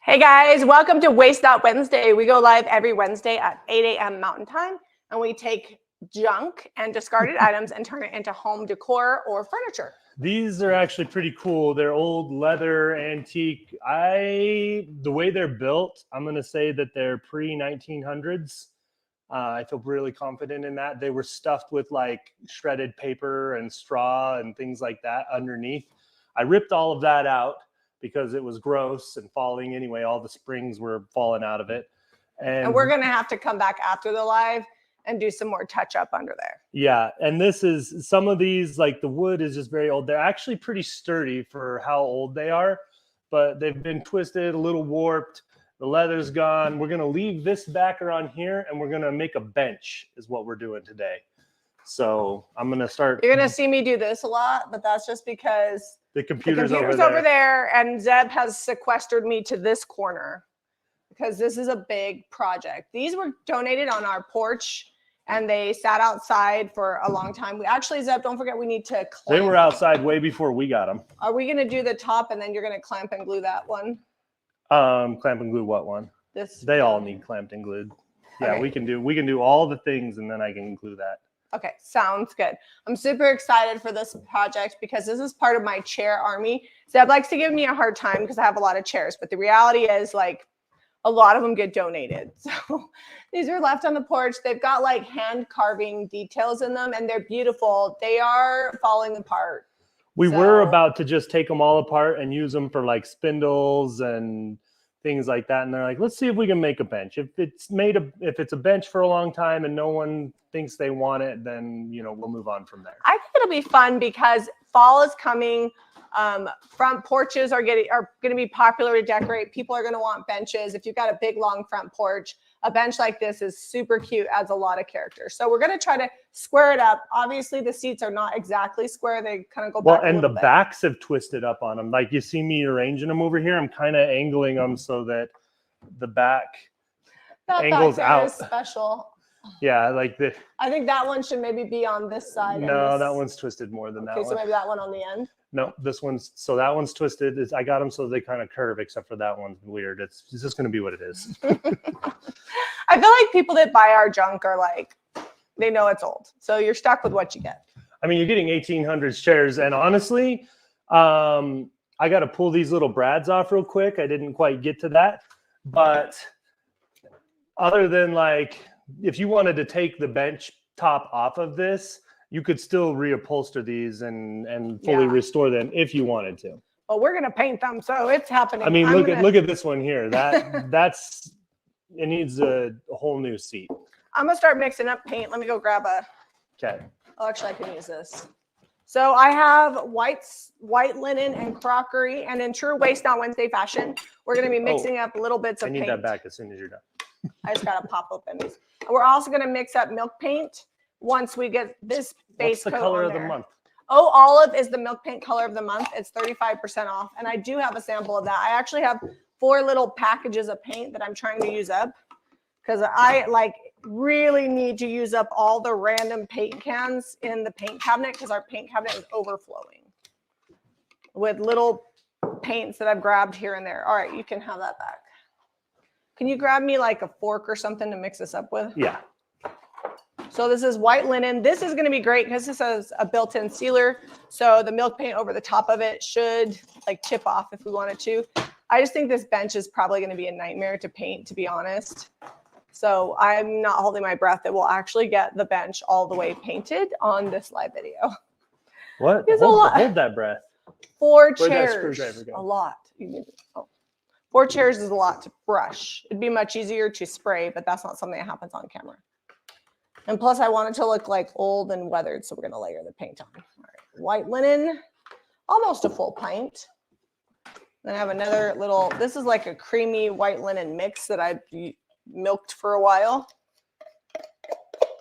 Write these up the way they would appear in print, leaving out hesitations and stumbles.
Hey guys, welcome to Waste Not Wednesday. We go live every Wednesday at 8 a.m. Mountain Time, and we take junk and discarded items and turn it into home decor or furniture. These are actually pretty cool. They're old leather, antique. The way they're built, I'm going to say that they're pre-1800s. I feel really confident in that. They were stuffed with like shredded paper and straw and things like that underneath. I ripped all of that out because it was gross and falling anyway. All the springs were falling out of it. And we're going to have to come back after the live and do some more touch up under there. Yeah. And this is some of these, like the wood is just very old. They're actually pretty sturdy for how old they are, but they've been twisted, a little warped. The leather's gone. We're going to leave this back around here and we're going to make a bench is what we're doing today. So I'm going to start. You're going to see me do this a lot, but that's just because the computer's over there and Zeb has sequestered me to this corner because this is a big project. These were donated on our porch and they sat outside for a long time. We actually, Zeb, don't forget we need to clamp. They were outside way before we got them. Are we going to do the top and then you're going to clamp and glue that one? Clamp and glue what one? This. They all need clamped and glued. Yeah, okay. we can do all the things and then I can glue that. Okay, sounds good. I'm super excited for this project because this is part of my chair army. Zeb likes to give me a hard time because I have a lot of chairs, but the reality is like a lot of them get donated. So these are left on the porch. They've got like hand carving details in them and they're beautiful. They are falling apart. We were about to just take them all apart and use them for like spindles and things like that. And they're like, let's see if we can make a bench. If it's a bench for a long time and no one thinks they want it, then, we'll move on from there. I think it'll be fun because fall is coming. Front porches are going to be popular to decorate. People are going to want benches. If you've got a big, long front porch, a bench like this is super cute, adds a lot of character. So we're going to try to square it up. Obviously, the seats are not exactly square. They kind of go back and the backs have twisted up on them. Like you see me arranging them over here. I'm kind of angling them so that the back angles out. Is special. Yeah, like the. I think that one should maybe be on this side. No, that one's twisted more than that one. Okay, so maybe that one on the end. No, that one's twisted. I got them so they kind of curve, except for that one's weird. It's just going to be what it is. I feel like people that buy our junk are like, they know it's old. So you're stuck with what you get. I mean, you're getting 1800s chairs. And honestly, I got to pull these little brads off real quick. I didn't quite get to that. But other than like, if you wanted to take the bench top off of this, you could still reupholster these and fully restore them if you wanted to. Well, we're gonna paint them, so it's happening. I mean, look at this one here. It needs a whole new seat. I'm gonna start mixing up paint. Let me go grab a. Okay. Oh, actually, I can use this. So I have white linen and crockery, and in true Waste Not Wednesday fashion, we're gonna be mixing up little bits of paint. I need that back as soon as you're done. I just gotta pop open these. We're also gonna mix up milk paint. Once we get this base coat on there. What's the color of the month? Oh, olive is the milk paint color of the month. It's 35% off. And I do have a sample of that. I actually have 4 little packages of paint that I'm trying to use up because I really need to use up all the random paint cans in the paint cabinet because our paint cabinet is overflowing with little paints that I've grabbed here and there. All right, you can have that back. Can you grab me like a fork or something to mix this up with? Yeah. So this is white linen. This is going to be great because this has a built-in sealer. So the milk paint over the top of it should like chip off if we wanted to. I just think this bench is probably going to be a nightmare to paint, to be honest. So I'm not holding my breath that we'll actually get the bench all the way painted on this live video. What? Hold that breath. 4 chairs. A lot. 4 chairs is a lot to brush. It'd be much easier to spray, but that's not something that happens on camera. And plus, I want it to look like old and weathered, so we're going to layer the paint on. All right. White linen, almost a full pint. Then I have another little, this is like a creamy white linen mix that I've milked for a while.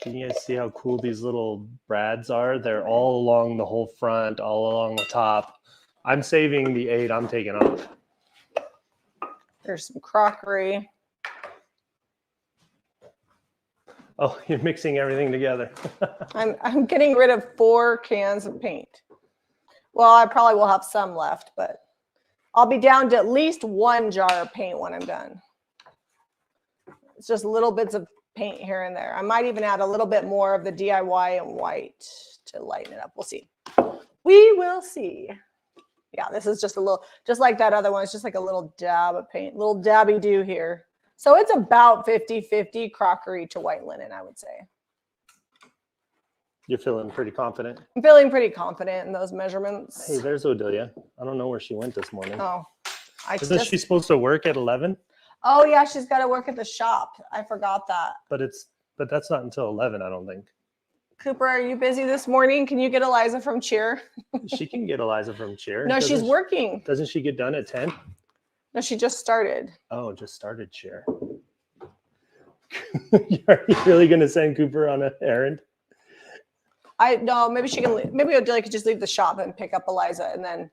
Can you guys see how cool these little brads are? They're all along the whole front, all along the top. I'm saving the 8 I'm taking off. There's some crockery. Oh, you're mixing everything together. I'm getting rid of 4 cans of paint. Well, I probably will have some left, but I'll be down to at least 1 jar of paint when I'm done. It's just little bits of paint here and there. I might even add a little bit more of the DIY and white to lighten it up. We'll see. We will see. Yeah, this is just a little, just like that other one. It's just like a little dab of paint, little dabby do here. So it's about 50-50 crockery to white linen, I would say. You're feeling pretty confident? I'm feeling pretty confident in those measurements. Hey, there's Odelia. I don't know where she went this morning. Oh, Isn't she supposed to work at 11? Oh yeah, she's got to work at the shop. I forgot that. But that's not until 11, I don't think. Cooper, are you busy this morning? Can you get Eliza from cheer? She can get Eliza from cheer. No, she's working. Doesn't she get done at 10? No, she just started. Oh, just started cheer. Are you really going to send Cooper on an errand? No, maybe she can. Maybe Odelia could just leave the shop and pick up Eliza and then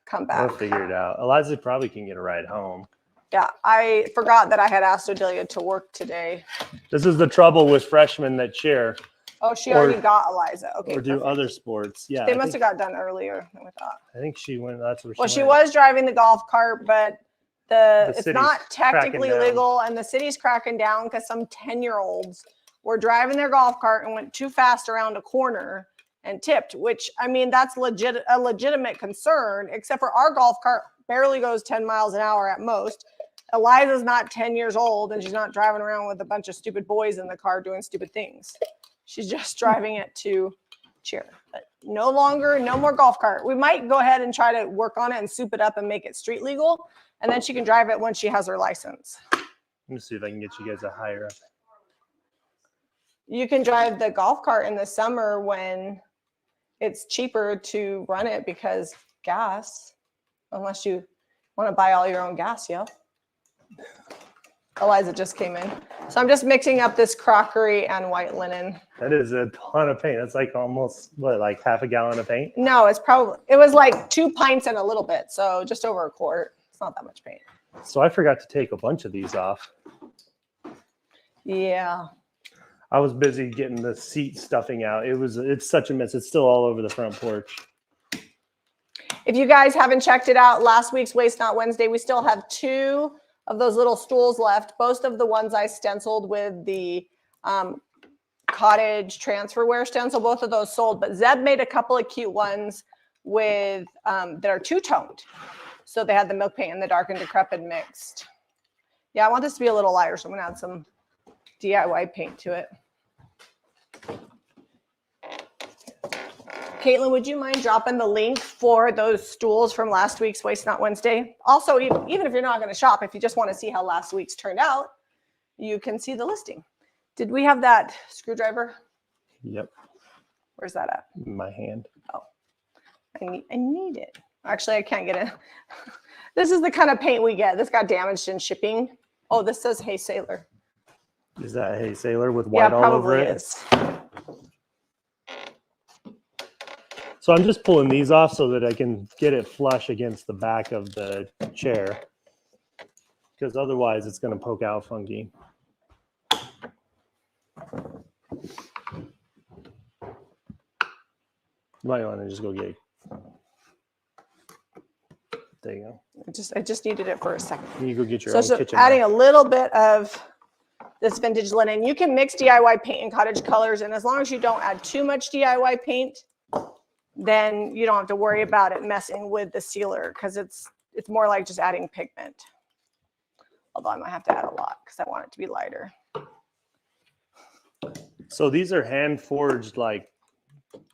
come back. We'll figure it out. Eliza probably can get a ride home. Yeah, I forgot that I had asked Odelia to work today. This is the trouble with freshmen that cheer. Oh, she already got Eliza. Okay. Or do other sports. Yeah. They must have got done earlier than we thought. I think she went. That's where she Well, went. she was driving the golf cart, but it's not technically legal, and the city's cracking down because some 10-year-olds were driving their golf cart and went too fast around a corner and tipped, which, I mean, that's a legitimate concern, except for our golf cart barely goes 10 miles an hour at most. Eliza's not 10 years old, and she's not driving around with a bunch of stupid boys in the car doing stupid things. She's just driving it to cheer. But no more golf cart. We might go ahead and try to work on it and soup it up and make it street legal, and then she can drive it when she has her license. Let me see if I can get you guys a higher up. You can drive the golf cart in the summer when it's cheaper to run it because gas, unless you want to buy all your own gas, yo. Eliza just came in. So I'm just mixing up this crockery and white linen. That is a ton of paint. That's like almost, what, like half a gallon of paint? No, it was like 2 pints and a little bit. So just over a quart. It's not that much paint. So I forgot to take a bunch of these off. Yeah. I was busy getting the seat stuffing out. It's such a mess. It's still all over the front porch. If you guys haven't checked it out, last week's Waste Not Wednesday, we still have 2 of those little stools left. Most of the ones I stenciled with the cottage transferware stencil, both of those sold, but Zeb made a couple of cute ones with that are two-toned. So they had the milk paint and the dark and decrepit mixed. Yeah, I want this to be a little lighter, so I'm gonna add some DIY paint to it. Caitlin, would you mind dropping the link for those stools from last week's Waste Not Wednesday? Also, even if you're not going to shop, if you just want to see how last week's turned out, you can see the listing. Did we have that screwdriver? Yep. Where's that at? In my hand. Oh, I need it. Actually, I can't get it. This is the kind of paint we get. This got damaged in shipping. Oh, this says Hey Sailor. Is that Hey Sailor with white all over it? Is. So I'm just pulling these off so that I can get it flush against the back of the chair, because otherwise it's going to poke out funky. You might want to just go get. There you go. I just needed it for a second. You go get your own kitchen. So adding a little bit of this vintage linen. You can mix DIY paint and cottage colors, and as long as you don't add too much DIY paint, then you don't have to worry about it messing with the sealer, because it's more like just adding pigment. Although I might have to add a lot because I want it to be lighter. So these are hand forged like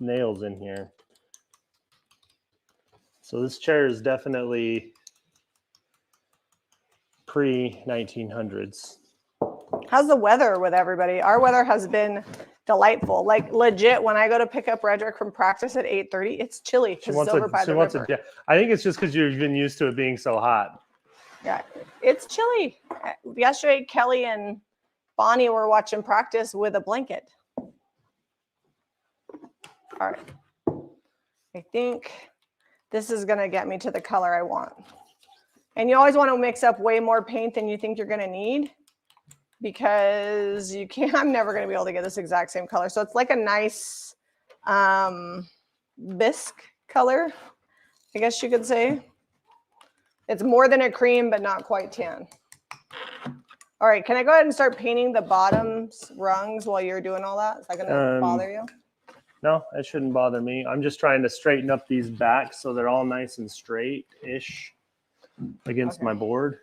nails in here. So this chair is definitely pre-1900s. How's the weather with everybody? Our weather has been delightful. Like legit, when I go to pick up Redrick from practice at 8:30, it's chilly because it's over by the river. I think it's just because you've been used to it being so hot. Yeah, it's chilly. Yesterday, Kelly and Bonnie were watching practice with a blanket. All right. I think this is going to get me to the color I want. And you always want to mix up way more paint than you think you're going to need, because you can't, I'm never going to be able to get this exact same color. So it's like a nice bisque color, I guess you could say. It's more than a cream, but not quite tan. All right, can I go ahead and start painting the bottoms rungs while you're doing all that? Is that gonna bother you? No, it shouldn't bother me. I'm just trying to straighten up these backs so they're all nice and straight-ish against my board.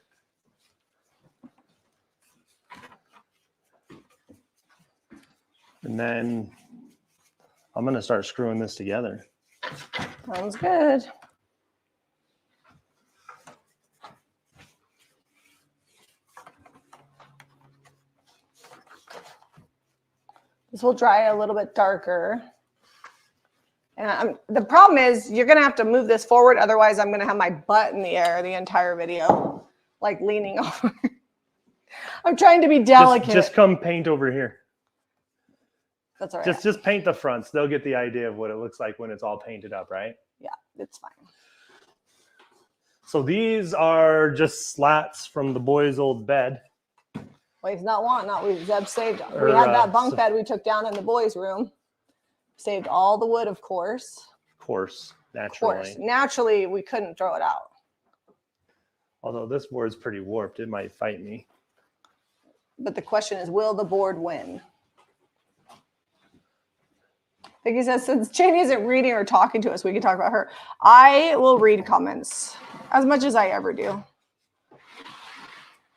And then I'm gonna start screwing this together. Sounds good. This will dry a little bit darker. And the problem is you're going to have to move this forward. Otherwise, I'm going to have my butt in the air the entire video, like leaning over. I'm trying to be delicate. Just come paint over here. That's all right. Just paint the fronts. They'll get the idea of what it looks like when it's all painted up, right? Yeah, it's fine. So these are just slats from the boys' old bed. Well, he's not wanting. Zeb saved. We had that bunk bed we took down in the boys' room. Saved all the wood, of course. Naturally. Naturally, we couldn't throw it out. Although this board's pretty warped, it might fight me. But the question is, will the board win? Like he says, since Cheney isn't reading or talking to us, we can talk about her. I will read comments as much as I ever do.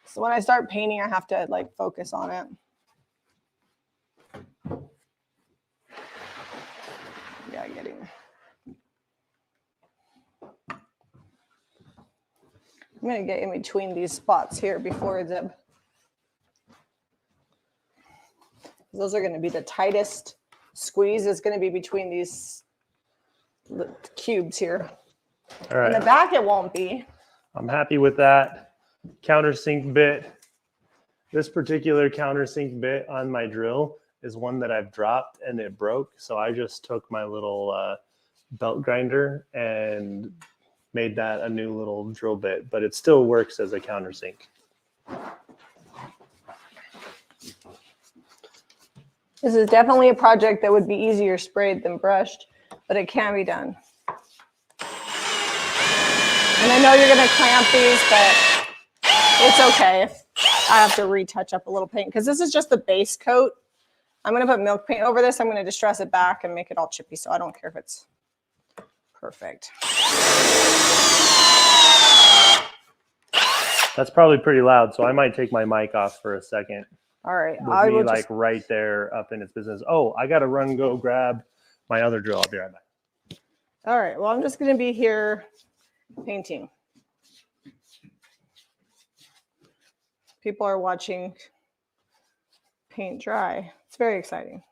So when I start painting, I have to like focus on it. Yeah, getting. I'm gonna get in between these spots here before Zeb. Those are gonna be the tightest squeeze is gonna be between these cubes here. All right. In the back, it won't be. I'm happy with that. Countersink bit. This particular countersink bit on my drill is one that I've dropped and it broke. So I just took my little belt grinder and made that a new little drill bit, but it still works as a countersink. This is definitely a project that would be easier sprayed than brushed, but it can be done. And I know you're going to clamp these, but it's okay if I have to retouch up a little paint because this is just the base coat. I'm going to put milk paint over this. I'm going to distress it back and make it all chippy, so I don't care if it's perfect. That's probably pretty loud, so I might take my mic off for a second. All right. With me like right there up in its business. Oh, I got to run, go grab my other drill. I'll be right back. All right. Well, I'm just going to be here painting. People are watching paint dry. It's very exciting.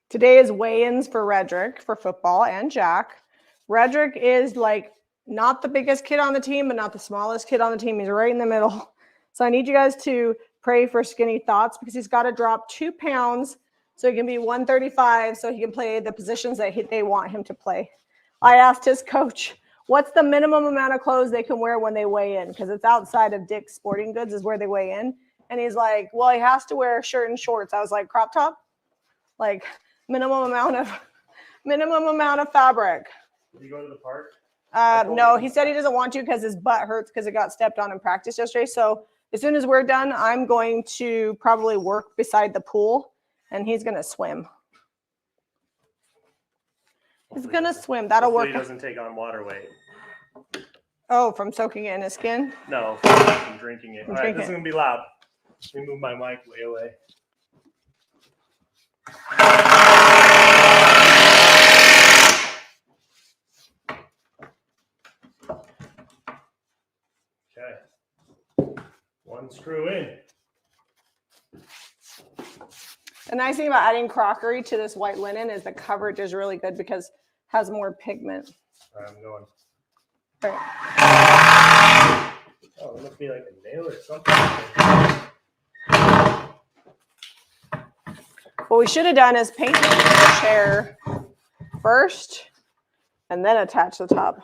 Today is weigh-ins for Redrick for football and Jack. Redrick is like not the biggest kid on the team, but not the smallest kid on the team. He's right in the middle. So I need you guys to pray for Skinny Thoughts because he's got to drop 2 pounds so he can be 135 so he can play the positions that they want him to play. I asked his coach, what's the minimum amount of clothes they can wear when they weigh in? Because it's outside of Dick's Sporting Goods is where they weigh in. And he's like, well, he has to wear a shirt and shorts. I was like, crop top? Like minimum amount of fabric. Did you go to the park? No, he said he doesn't want to because his butt hurts because it got stepped on in practice yesterday. So as soon as we're done, I'm going to probably work beside the pool and he's going to swim. He's going to swim. That'll work. He doesn't take on water weight. Oh, from soaking it in his skin? No, from drinking it. All right, this is going to be loud. Let me move my mic way away. Okay. 1 screw in. The nice thing about adding crockery to this white linen is the coverage is really good because it has more pigment. All right, I'm going. All right. Oh, it must be like a nail or something. What we should have done is paint the chair first and then attach the top.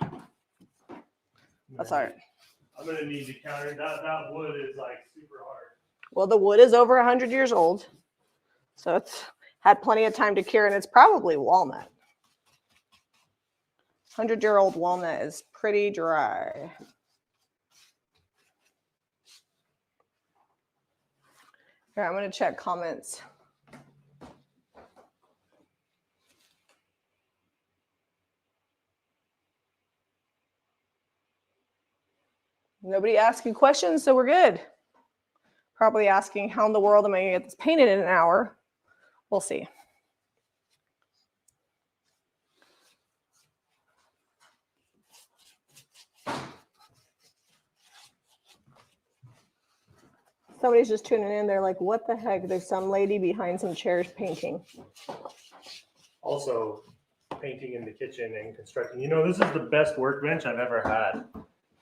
That's all right. I'm going to need to counter that wood is like super hard. Well, the wood is over 100 years old. So it's had plenty of time to cure and it's probably walnut. 100-year-old walnut is pretty dry. Here, I'm going to check comments. Nobody asking questions, so we're good. Probably asking, how in the world am I going to get this painted in an hour? We'll see. Somebody's just tuning in. They're like, what the heck? There's some lady behind some chairs painting. Also, painting in the kitchen and constructing. You know, this is the best workbench I've ever had.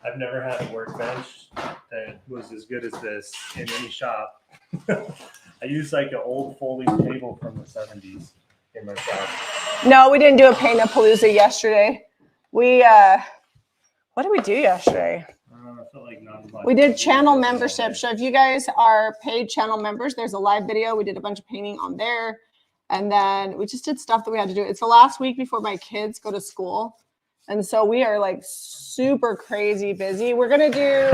I've never had a workbench that was as good as this in any shop. I used like an old folding table from the 70s in my shop. No, we didn't do a paint-a-palooza yesterday. We, what did we do yesterday? I felt like we did channel membership. So if you guys are paid channel members, there's a live video. We did a bunch of painting on there. And then we just did stuff that we had to do. It's the last week before my kids go to school. And so we are like super crazy busy. We're going to do,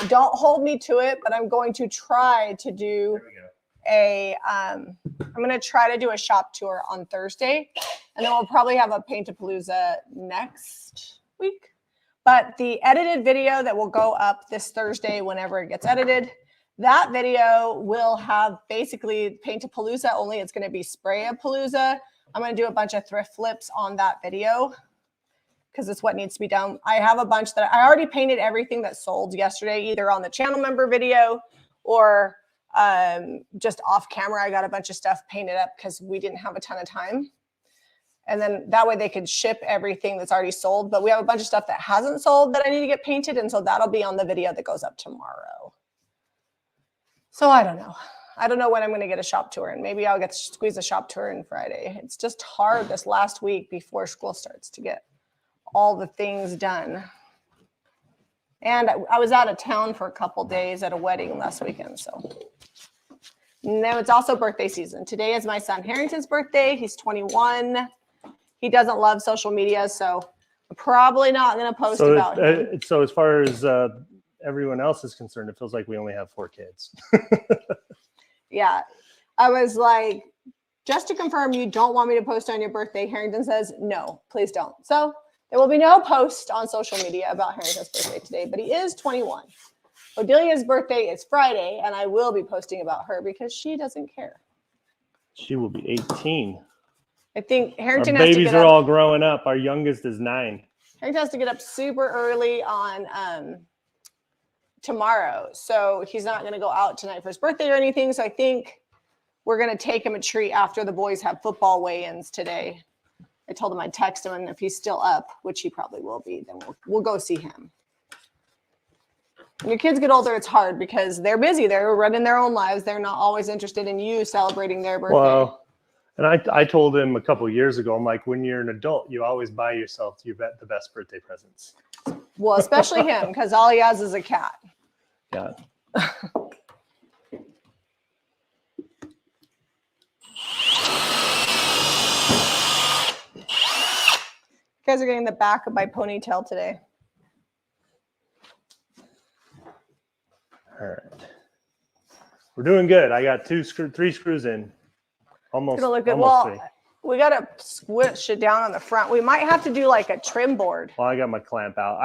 don't hold me to it, but I'm going to try to do I'm going to try to do a shop tour on Thursday. And then we'll probably have a paint-a-palooza next week. But the edited video that will go up this Thursday, whenever it gets edited, that video will have basically paint-a-palooza, only it's going to be spray-a-palooza. I'm going to do a bunch of thrift flips on that video because it's what needs to be done. I have a bunch that I already painted everything that sold yesterday, either on the channel member video or just off camera. I got a bunch of stuff painted up because we didn't have a ton of time. And then that way they could ship everything that's already sold. But we have a bunch of stuff that hasn't sold that I need to get painted. And so that'll be on the video that goes up tomorrow. So I don't know. I don't know when I'm going to get a shop tour, and maybe I'll get to squeeze a shop tour in Friday. It's just hard this last week before school starts to get all the things done. And I was out of town for a couple days at a wedding last weekend. So now it's also birthday season. Today is my son Harrington's birthday. He's 21. He doesn't love social media, so I'm probably not going to post about him. So as far as everyone else is concerned, it feels like we only have 4 kids. Yeah. I was like, just to confirm, you don't want me to post on your birthday. Harrington says, no, please don't. So there will be no post on social media about Harrington's birthday today, but he is 21. Odelia's birthday is Friday, and I will be posting about her because she doesn't care. She will be 18. I think Harrington Our has to babies get are up. all growing up. Our youngest is 9. Harrington has to get up super early on tomorrow. So he's not going to go out tonight for his birthday or anything. So I think we're going to take him a treat after the boys have football weigh-ins today. I told him I'd text him, and if he's still up, which he probably will be, then we'll go see him. When your kids get older, it's hard because they're busy. They're running their own lives. They're not always interested in you celebrating their birthday. Well, and I told him a couple of years ago, I'm like, when you're an adult, you always buy yourself the best birthday presents. Well, especially him, because all he has is a cat. Yeah. You guys are getting the back of my ponytail today. All right. We're doing good. I got 3 screws in. Almost. Gonna look good. Almost Well, 3. we got to squish it down on the front. We might have to do like a trim board. Well, I got my clamp out.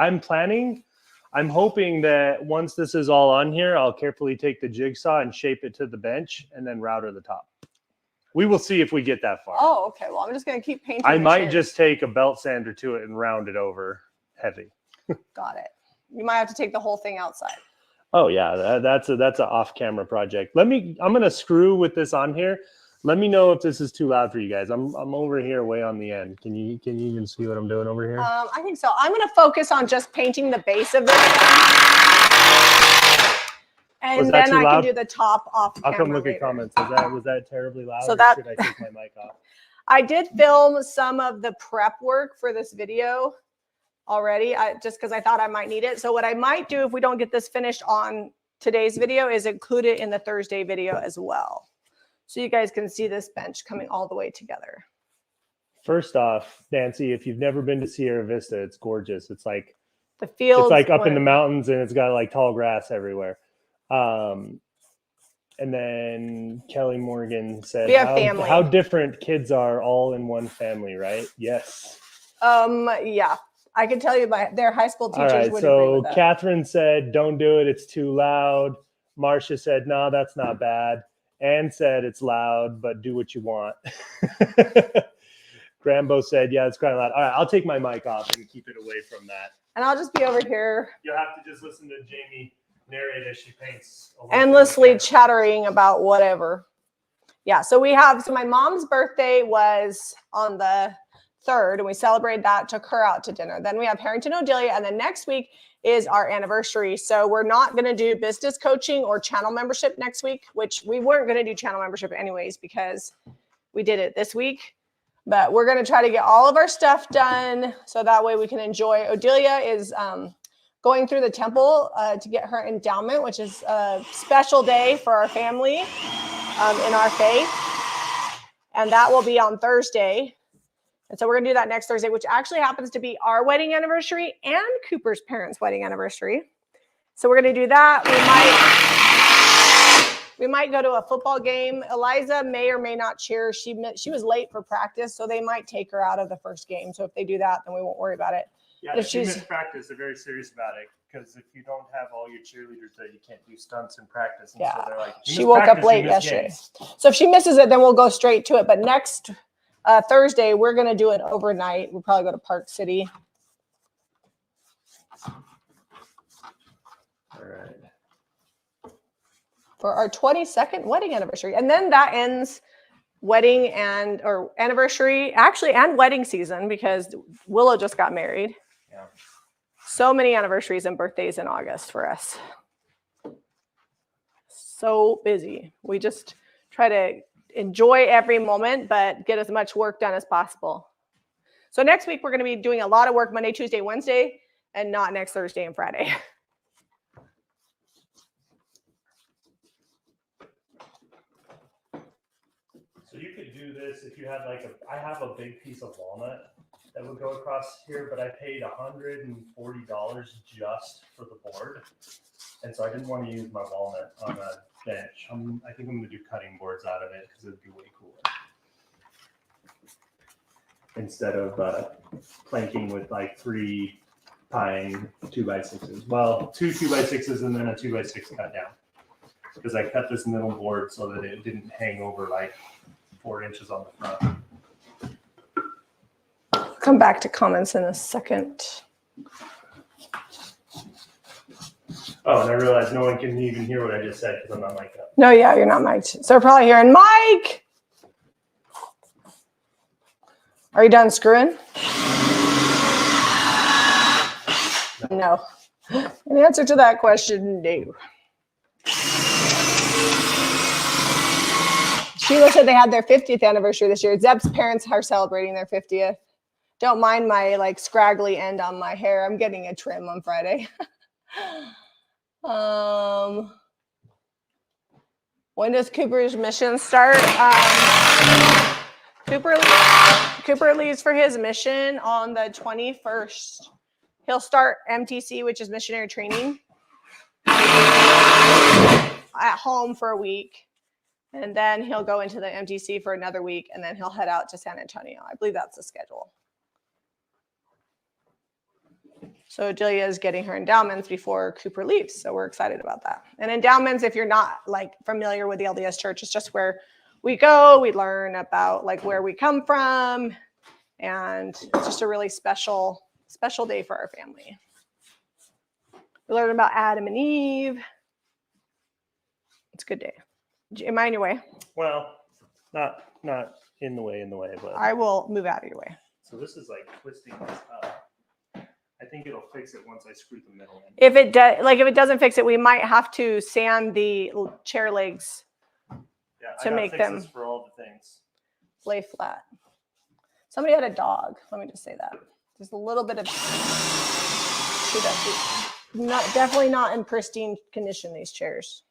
I'm hoping that once this is all on here, I'll carefully take the jigsaw and shape it to the bench and then router the top. We will see if we get that far. Oh, okay. Well, I'm just going to keep painting. I might just take a belt sander to it and round it over heavy. Got it. You might have to take the whole thing outside. Oh yeah, that's an off-camera project. I'm gonna screw with this on here. Let me know if this is too loud for you guys. I'm over here way on the end. Can you even see what I'm doing over here? I think so. I'm going to focus on just painting the base of this. And then I can do the top off camera. I'll come look later. at comments. Was that terribly loud? So or that should I take my mic off? I did film some of the prep work for this video already, just because I thought I might need it. So what I might do if we don't get this finished on today's video is include it in the Thursday video as well. So you guys can see this bench coming all the way together. First off, Nancy, if you've never been to Sierra Vista, it's gorgeous. It's like the fields. It's like up in the mountains, and it's got like tall grass everywhere. And then Kelly Morgan said, we have family. How different kids are all in one family, right? Yes. Yeah. I can tell you their high school teachers all right, would so agree with that. Catherine said, don't do it. It's too loud. Marcia said, no, that's not bad. Anne said, it's loud, but do what you want. Grambo said, yeah, it's kind of loud. All right, I'll take my mic off and keep it away from that. And I'll just be over here. You'll have to just listen to Jamie narrate as she paints. Endlessly chattering about whatever. Yeah, so my mom's birthday was on the 3rd, and we celebrated that, took her out to dinner. Then we have Harrington Odelia, and then next week is our anniversary. So we're not going to do business coaching or channel membership next week, which we weren't going to do channel membership anyways because we did it this week. But we're going to try to get all of our stuff done so that way we can enjoy. Odelia is going through the temple to get her endowment, which is a special day for our family in our faith. And that will be on Thursday. And so we're going to do that next Thursday, which actually happens to be our wedding anniversary and Cooper's parents' wedding anniversary. So we're going to do that. We might go to a football game. Eliza may or may not cheer. She was late for practice, so they might take her out of the first game. So if they do that, then we won't worry about it. Yeah, if she missed practice, they're very serious about it because if you don't have all your cheerleaders there, you can't do stunts in practice. And yeah, so they're like, she woke up late yesterday. So if she misses it, then we'll go straight to it. But next Thursday, we're going to do it overnight. We'll probably go to Park City. All right. For our 22nd wedding anniversary. And then that ends wedding or anniversary, actually, and wedding season because Willow just got married. Yeah. So many anniversaries and birthdays in August for us. So busy. We just try to enjoy every moment, but get as much work done as possible. So next week, we're going to be doing a lot of work Monday, Tuesday, Wednesday, and not next Thursday and Friday. So you could do this if you had I have a big piece of walnut that would go across here, but I paid $140 just for the board. And so I didn't want to use my walnut on a bench. I think I'm going to do cutting boards out of it because it would be way cooler. Instead of planking with 3 pine 2x6s. Well, 2 2x6s and then a 2x6 cut down. Because I cut this middle board so that it didn't hang over 4 inches on the front. Come back to comments in a second. Oh, and I realized no one can even hear what I just said because I'm not mic'd up. No, yeah, you're not mic'd. So we're probably hearing Mike. Are you done screwing? No. In answer to that question, no. Sheila said they had their 50th anniversary this year. Zeb's parents are celebrating their 50th. Don't mind my scraggly end on my hair. I'm getting a trim on Friday. When does Cooper's mission start? Cooper leaves for his mission on the 21st. He'll start MTC, which is missionary training, at home for a week. And then he'll go into the MTC for another week, and then he'll head out to San Antonio. I believe that's the schedule. So Julia is getting her endowments before Cooper leaves. So we're excited about that. And endowments, if you're not familiar with the LDS Church, it's just where we go, we learn about where we come from. And it's just a really special day for our family. We learn about Adam and Eve. It's a good day. Am I in your way? Well, not in the way, but I will move out of your way. So this is twisting this up. I think it'll fix it once I screw the middle in. If it doesn't fix it, we might have to sand the chair legs to make them for all the things. lay flat. Somebody had a dog. Let me just say that. There's a little bit of definitely not in pristine condition, these chairs.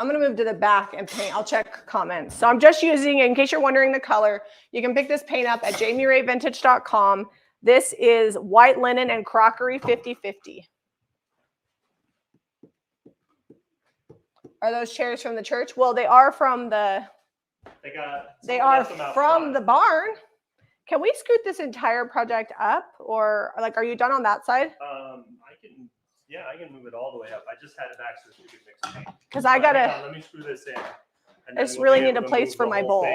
I'm going to move to the back and paint. I'll check comments. So I'm just using, in case you're wondering the color, you can pick this paint up at jamierayvintage.com. This is white linen and crockery 50/50. Are those chairs from the church? Well, they are from the, they are from the barn. Can we scoot this entire project up, or like, are you done on that side? I can move it all the way up. I just had it back so you could mix paint. Because I gotta. Let me screw this in. I just really need a place for my bowl.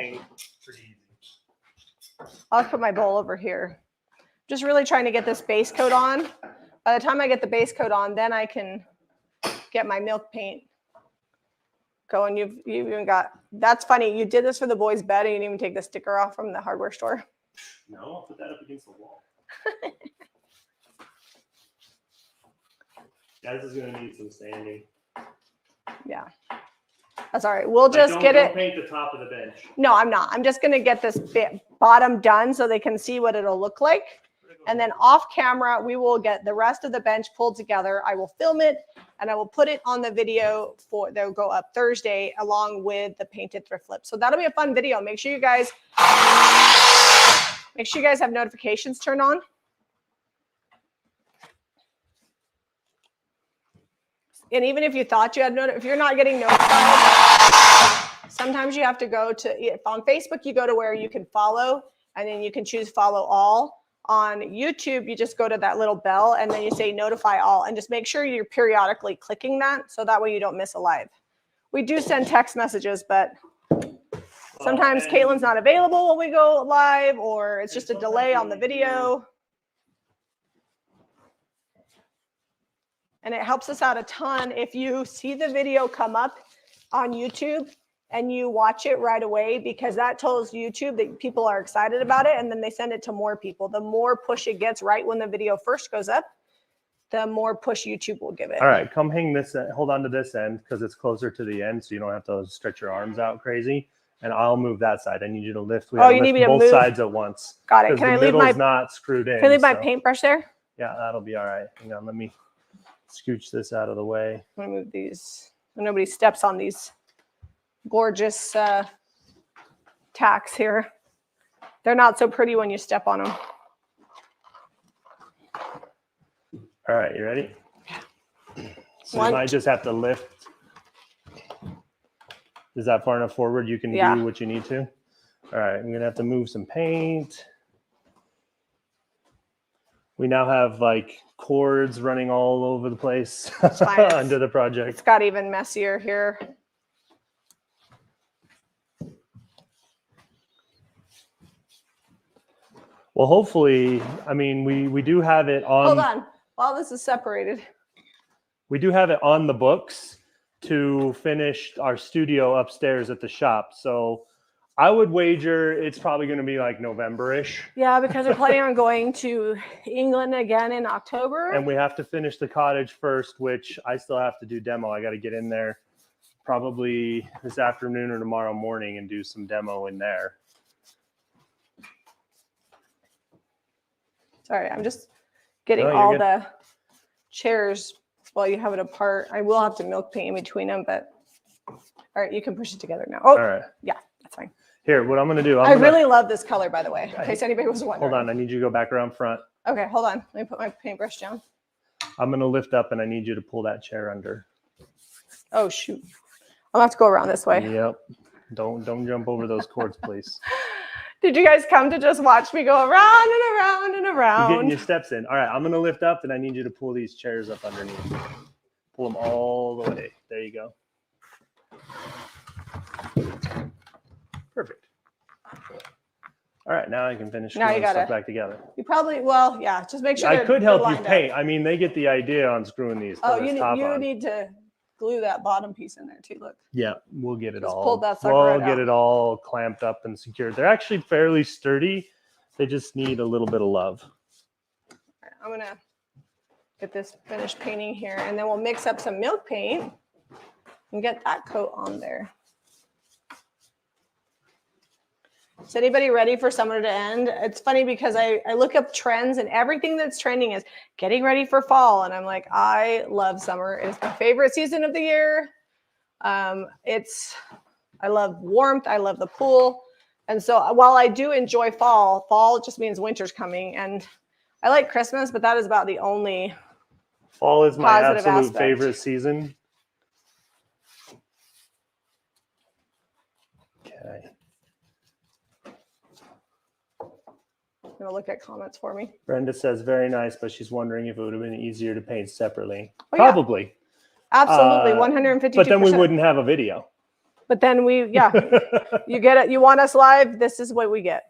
I'll put my bowl over here. Just really trying to get this base coat on. By the time I get the base coat on, then I can get my milk paint going. You've even got. That's funny. You did this for the boys' bed, and you didn't even take the sticker off from the hardware store. No, I'll put that up against the wall. Guys, is going to need some sanding. Yeah. That's all right. We'll just get it. Don't paint the top of the bench. No, I'm not. I'm just going to get this bottom done so they can see what it'll look like. And then off camera, we will get the rest of the bench pulled together. I will film it and I will put it on the video they'll go up Thursday along with the painted thrift flip. So that'll be a fun video. Make sure you guys have notifications turned on. And even if you thought you had if you're not getting notified, sometimes you have to go to, if on Facebook, you go to where you can follow, and then you can choose follow all. On YouTube, you just go to that little bell, and then you say notify all, and just make sure you're periodically clicking that, so that way you don't miss a live. We do send text messages, but sometimes Caitlin's not available when we go live, or it's just a delay on the video. And it helps us out a ton if you see the video come up on YouTube and you watch it right away, because that tells YouTube that people are excited about it, and then they send it to more people. The more push it gets right when the video first goes up, the more push YouTube will give it. All right, come hang this, hold on to this end because it's closer to the end, so you don't have to stretch your arms out crazy. And I'll move that side. I need you to lift. Oh, you need me to move both sides at once. Got it. Can I leave my not screwed in? Can I leave my paintbrush there? Yeah, that'll be all right. Hang on, let me scooch this out of the way. I'm gonna move these so nobody steps on these gorgeous tacks here. They're not so pretty when you step on them. All right, you ready? So you might just have to lift. Is that far enough forward? You can do what you need to. All right, I'm gonna have to move some paint. We now have like cords running all over the place under the project. It's got even messier here. Well, hopefully, I mean, we do have it on. Hold on, while this is separated. We do have it on the books to finish our studio upstairs at the shop. So I would wager it's probably going to be like November-ish. Yeah, because we're planning on going to England again in October. And we have to finish the cottage first, which I still have to do demo. I got to get in there probably this afternoon or tomorrow morning and do some demo in there. Sorry, I'm just getting all the chairs while you have it apart. I will have to milk paint in between them, but all right, you can push it together now. Oh, all right. Yeah, that's fine. Here, what I'm going to do. I really love this color, by the way, in case anybody was wondering. Hold on, I need you to go back around front. Okay, hold on. Let me put my paintbrush down. I'm going to lift up, and I need you to pull that chair under. Oh, shoot. I'll have to go around this way. Yep. Don't jump over those cords, please. Did you guys come to just watch me go around and around and around? You're getting your steps in. All right, I'm going to lift up, and I need you to pull these chairs up underneath. Pull them all the way. There you go. Perfect. All right, now I can finish screwing stuff back together. You probably, well, yeah, just make sure I could help you paint. I mean, they get the idea on screwing these. Oh, you need to glue that bottom piece in there too, look. Yeah, we'll get it all. Pull that sucker right out. We'll get it all clamped up and secured. They're actually fairly sturdy. They just need a little bit of love. All right, I'm going to get this finished painting here, and then we'll mix up some milk paint and get that coat on there. Is anybody ready for summer to end? It's funny because I look up trends, and everything that's trending is getting ready for fall. And I'm like, I love summer. It is my favorite season of the year. I love warmth. I love the pool. And so while I do enjoy fall just means winter's coming. And I like Christmas, but that is about the only fall is my positive absolute aspect. favorite season. Okay. I'm going to look at comments for me. Brenda says, very nice, but she's wondering if it would have been easier to paint separately. Oh, Probably. Yeah. Absolutely, 152%. But then we wouldn't have a video. But then you get it. You want us live, this is what we get.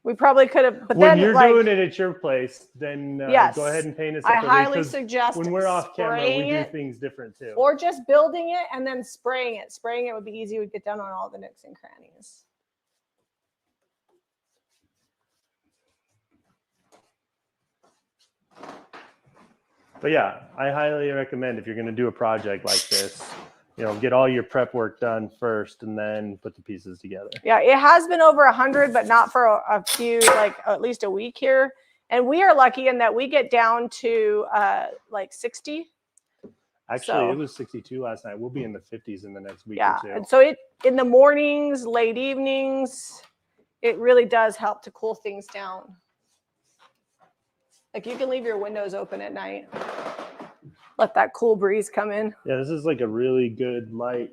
We probably could have, but when then you're doing it at your place, then yes, go ahead and paint it I separately. highly suggest when we're off camera, we do it, things different too. or just building it and then spraying it. Spraying it would be easy. We'd get down on all the nooks and crannies. But yeah, I highly recommend if you're going to do a project like this, get all your prep work done first and then put the pieces together. Yeah, it has been over 100, but not for a few, like at least a week here. And we are lucky in that we get down to like 60. Actually, it was 62 last night. We'll be in the 50s in the next week or two. And so in the mornings, late evenings, it really does help to cool things down. Like you can leave your windows open at night. Let that cool breeze come in. Yeah, this is like a really good light,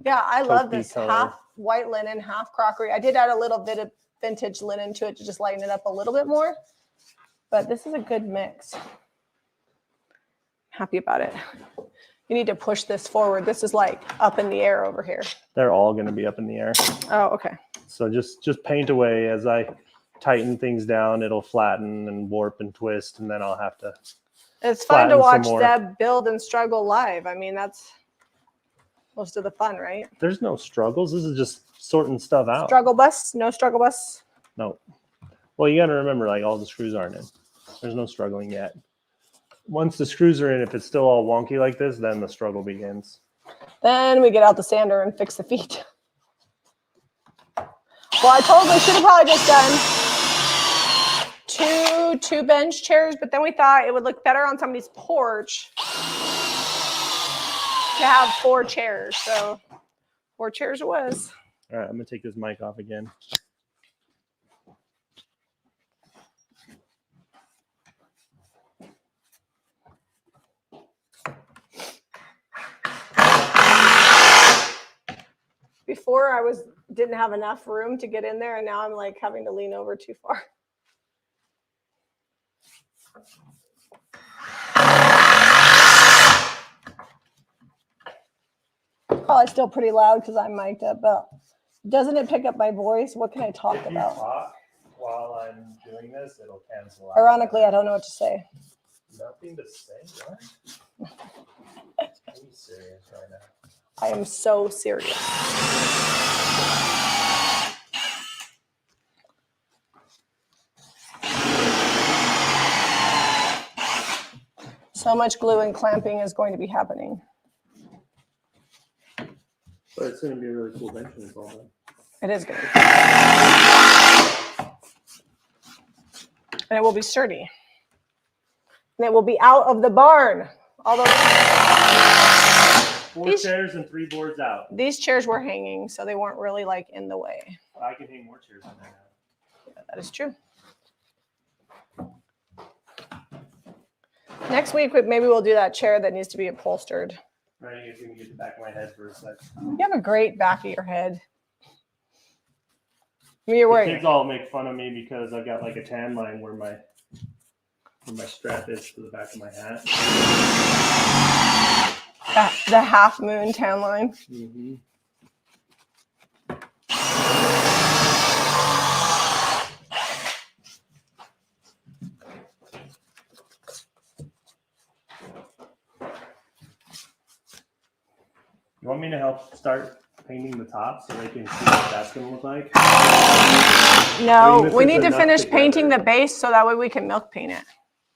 Yeah, I love this color. Half white linen, half crockery. I did add a little bit of vintage linen to it to just lighten it up a little bit more. But this is a good mix. Happy about it. You need to push this forward. This is like up in the air over here. They're all going to be up in the air. Oh, okay. So just paint away. As I tighten things down, it'll flatten and warp and twist, and then I'll have to. It's fun to watch Deb build and struggle live. I mean, that's most of the fun, right? There's no struggles. This is just sorting stuff out. Struggle bus? No struggle bus? No. Well, you got to remember, all the screws aren't in. There's no struggling yet. Once the screws are in, if it's still all wonky like this, then the struggle begins. Then we get out the sander and fix the feet. Well, I totally should have probably just done two bench chairs, but then we thought it would look better on somebody's porch to have 4 chairs. So 4 chairs it was. All right, I'm going to take this mic off again. Before I didn't have enough room to get in there, and now I'm like having to lean over too far. Probably still pretty loud because I'm mic'd up, but doesn't it pick up my voice? What can I talk about? If you talk while I'm doing this, it'll cancel out. Ironically, I don't know what to say. Nothing to say? What? Are you serious right now? I am so serious. So much glue and clamping is going to be happening. But it's going to be a really cool bench when it's all done. It is going to be. And it will be sturdy. And it will be out of the barn. Although 4 chairs and 3 boards out. These chairs were hanging, so they weren't really in the way. I can hang more chairs on there now. Yeah, that is true. Next week, maybe we'll do that chair that needs to be upholstered. Right, you can get the back of my head for a second. You have a great back of your head. I mean, you're wearing. The kids all make fun of me because I've got a tan line where my strap is to the back of my hat. The half moon tan line. Mm-hmm. You want me to help start painting the top so they can see what that's going to look like? No, we need to finish painting the base so that way we can milk paint it.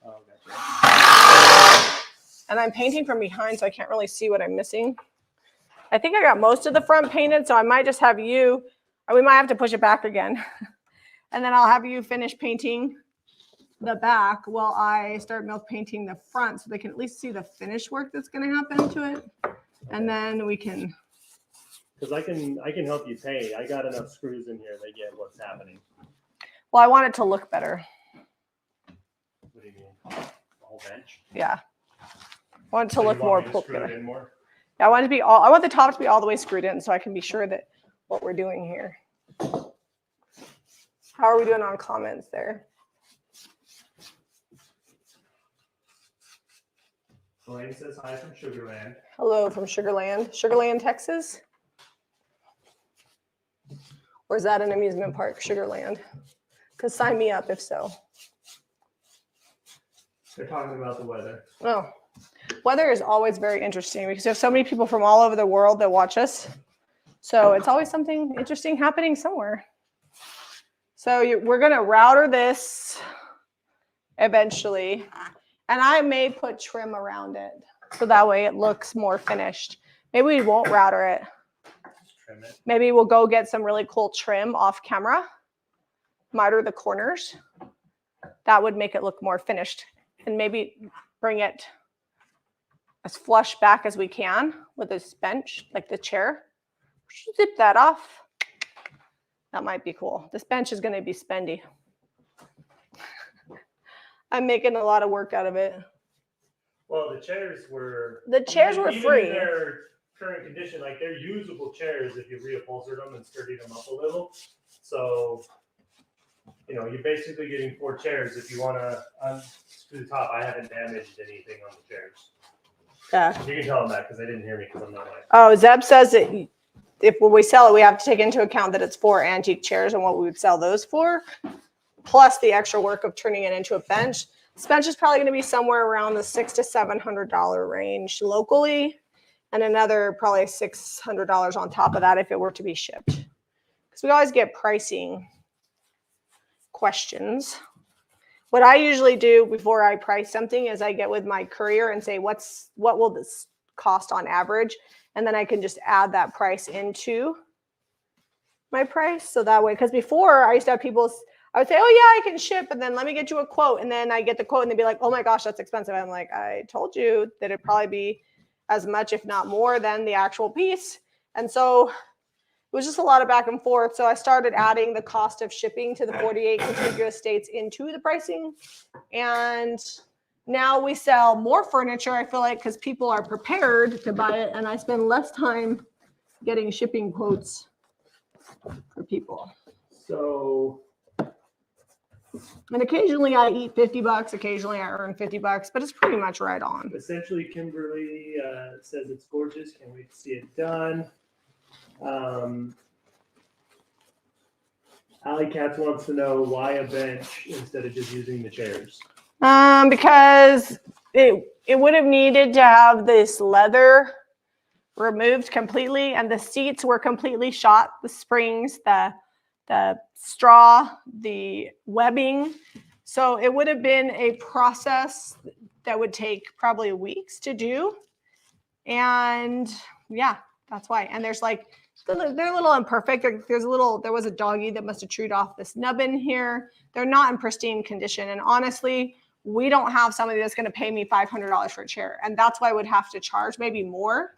Oh, gotcha. And I'm painting from behind, so I can't really see what I'm missing. I think I got most of the front painted, so I might just have you, or we might have to push it back again. And then I'll have you finish painting the back while I start milk painting the front so they can at least see the finish work that's going to happen to it. Okay. And then we can. Because I can help you paint. I got enough screws in here. They get what's happening. Well, I want it to look better. What do you mean? The whole bench? Yeah. I want it to look more put together. More? Yeah, I want the top to be all the way screwed in so I can be sure that what we're doing here. How are we doing on comments there? Elaine says hi from Sugarland. Hello from Sugarland. Sugarland, Texas? Or is that an amusement park, Sugarland? Because sign me up if so. They're talking about the weather. Oh, weather is always very interesting because there's so many people from all over the world that watch us. So it's always something interesting happening somewhere. So we're going to router this eventually. And I may put trim around it. So that way it looks more finished. Maybe we won't router it. Trim it. Maybe we'll go get some really cool trim off camera. Miter the corners. That would make it look more finished. And maybe bring it as flush back as we can with this bench, like the chair. Zip that off. That might be cool. This bench is going to be spendy. I'm making a lot of work out of it. Well, the chairs were free. In their current condition, like they're usable chairs if you reupholstered them and sturdied them up a little. So, you're basically getting 4 chairs. If you want to unscrew the top, I haven't damaged anything on the chairs. Yeah. You can tell them that because they didn't hear me because I'm not like. Oh, Zeb says that if when we sell it, we have to take into account that it's 4 antique chairs and what we would sell those for, plus the extra work of turning it into a bench. This bench is probably going to be somewhere around the $600 to $700 range locally, and another probably $600 on top of that if it were to be shipped. Because we always get pricing questions. What I usually do before I price something is I get with my courier and say, what will this cost on average? And then I can just add that price into my price. So that way, because before I used to have people, I would say, oh yeah, I can ship, and then let me get you a quote. And then I get the quote and they'd be like, oh my gosh, that's expensive. I'm like, I told you that it'd probably be as much, if not more, than the actual piece. And so it was just a lot of back and forth. So I started adding the cost of shipping to the 48 contiguous states into the pricing. And now we sell more furniture, I feel like, because people are prepared to buy it. And I spend less time getting shipping quotes for people. So. And occasionally I eat $50. Occasionally I earn $50, but it's pretty much right on. Essentially, Kimberly says it's gorgeous. Can't wait to see it done. Alley Katz wants to know why a bench instead of just using the chairs. Because it would have needed to have this leather removed completely, and the seats were completely shot. The springs, the straw, the webbing. So it would have been a process that would take probably weeks to do. And yeah, that's why. And there's like, they're a little imperfect. There was a doggy that must have chewed off this nubbin here. They're not in pristine condition. And honestly, we don't have somebody that's going to pay me $500 for a chair. And that's why I would have to charge maybe more